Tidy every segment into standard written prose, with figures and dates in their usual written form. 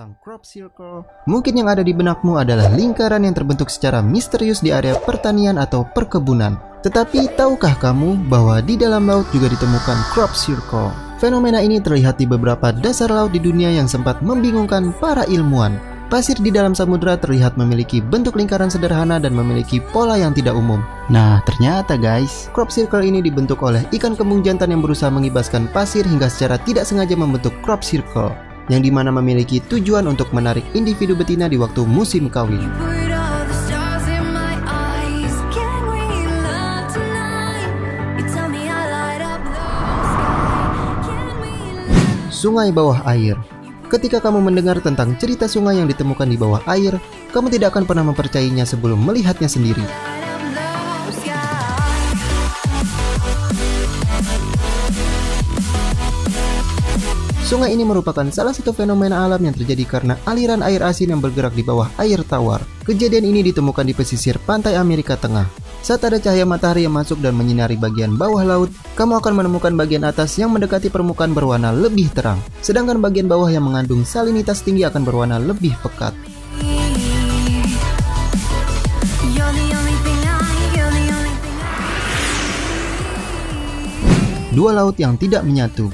tentang crop circle, mungkin yang ada di benakmu adalah lingkaran yang terbentuk secara misterius di area pertanian atau perkebunan. Tetapi tahukah kamu bahwa di dalam laut juga ditemukan crop circle? Fenomena ini terlihat di beberapa dasar laut di dunia yang sempat membingungkan para ilmuwan. Pasir di dalam samudera terlihat memiliki bentuk lingkaran sederhana dan memiliki pola yang tidak umum. Nah, ternyata guys, crop circle ini dibentuk oleh ikan kembung jantan yang berusaha mengibaskan pasir hingga secara tidak sengaja membentuk crop circle, yang dimana memiliki tujuan untuk menarik individu betina di waktu musim kawin. Sungai bawah air. Ketika kamu mendengar tentang cerita sungai yang ditemukan di bawah air, kamu tidak akan pernah mempercayainya sebelum melihatnya sendiri. Sungai ini merupakan salah satu fenomena alam yang terjadi karena aliran air asin yang bergerak di bawah air tawar. Kejadian ini ditemukan di pesisir pantai Amerika Tengah. Saat ada cahaya matahari yang masuk dan menyinari bagian bawah laut, kamu akan menemukan bagian atas yang mendekati permukaan berwarna lebih terang, sedangkan bagian bawah yang mengandung salinitas tinggi akan berwarna lebih pekat. Dua laut yang tidak menyatu.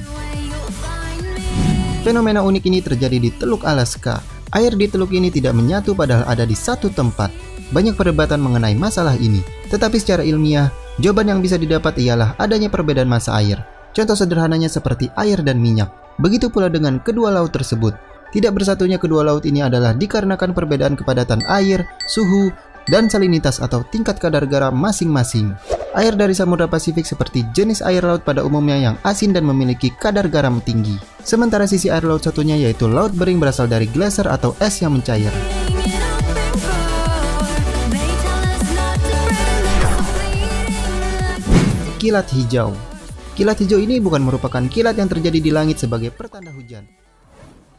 Fenomena unik ini terjadi di Teluk Alaska. Air di teluk ini tidak menyatu padahal ada di satu tempat. Banyak perdebatan mengenai masalah ini, tetapi secara ilmiah, jawaban yang bisa didapat ialah adanya perbedaan massa air. Contoh sederhananya seperti air dan minyak. Begitu pula dengan kedua laut tersebut. Tidak bersatunya kedua laut ini adalah dikarenakan perbedaan kepadatan air, suhu, dan salinitas atau tingkat kadar garam masing-masing. Air dari Samudra Pasifik seperti jenis air laut pada umumnya yang asin dan memiliki kadar garam tinggi. Sementara sisi air laut satunya yaitu laut bering berasal dari glacier atau es yang mencair. Kilat hijau. Kilat hijau ini bukan merupakan kilat yang terjadi di langit sebagai pertanda hujan.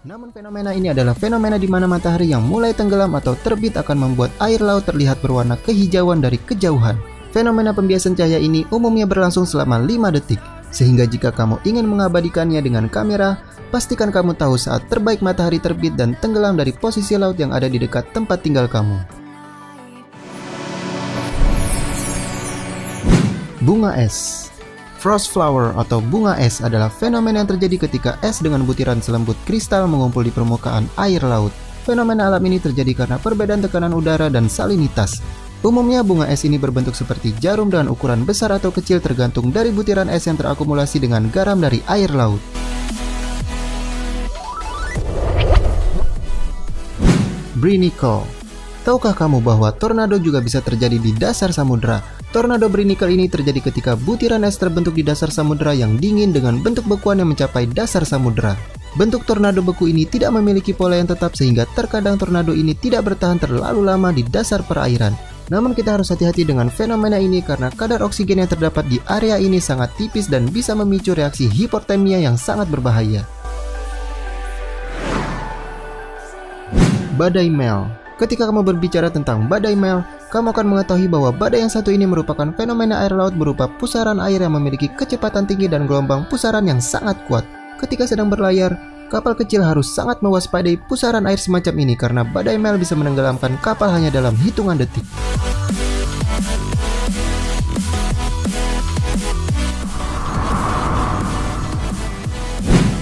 Namun fenomena ini adalah fenomena di mana matahari yang mulai tenggelam atau terbit akan membuat air laut terlihat berwarna kehijauan dari kejauhan. Fenomena pembiasan cahaya ini umumnya berlangsung selama 5 detik. Sehingga jika kamu ingin mengabadikannya dengan kamera, pastikan kamu tahu saat terbaik matahari terbit dan tenggelam dari posisi laut yang ada di dekat tempat tinggal kamu. Bunga es. Frost flower atau bunga es adalah fenomena yang terjadi ketika es dengan butiran selembut kristal mengumpul di permukaan air laut. Fenomena alam ini terjadi karena perbedaan tekanan udara dan salinitas. Umumnya bunga es ini berbentuk seperti jarum dengan ukuran besar atau kecil tergantung dari butiran es yang terakumulasi dengan garam dari air laut. Brinicle. Tahukah kamu bahwa tornado juga bisa terjadi di dasar samudera? Tornado Brinicle ini terjadi ketika butiran es terbentuk di dasar samudera yang dingin dengan bentuk bekuan yang mencapai dasar samudera. Bentuk tornado beku ini tidak memiliki pola yang tetap sehingga terkadang tornado ini tidak bertahan terlalu lama di dasar perairan. Namun kita harus hati-hati dengan fenomena ini karena kadar oksigen yang terdapat di area ini sangat tipis dan bisa memicu reaksi hipotermia yang sangat berbahaya. Badai Mel. Ketika kamu berbicara tentang badai Mel, kamu akan mengetahui bahwa badai yang satu ini merupakan fenomena air laut berupa pusaran air yang memiliki kecepatan tinggi dan gelombang pusaran yang sangat kuat. Ketika sedang berlayar, kapal kecil harus sangat mewaspadai pusaran air semacam ini karena badai Mel bisa menenggelamkan kapal hanya dalam hitungan detik.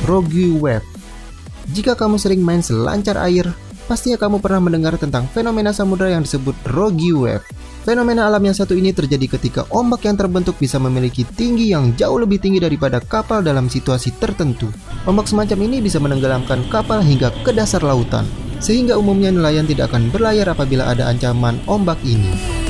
Rogue wave. Jika kamu sering main selancar air, pastinya kamu pernah mendengar tentang fenomena samudera yang disebut rogue wave. Fenomena alam yang satu ini terjadi ketika ombak yang terbentuk bisa memiliki tinggi yang jauh lebih tinggi daripada kapal dalam situasi tertentu. Ombak semacam ini bisa menenggelamkan kapal hingga ke dasar lautan, sehingga umumnya nelayan tidak akan berlayar apabila ada ancaman ombak ini.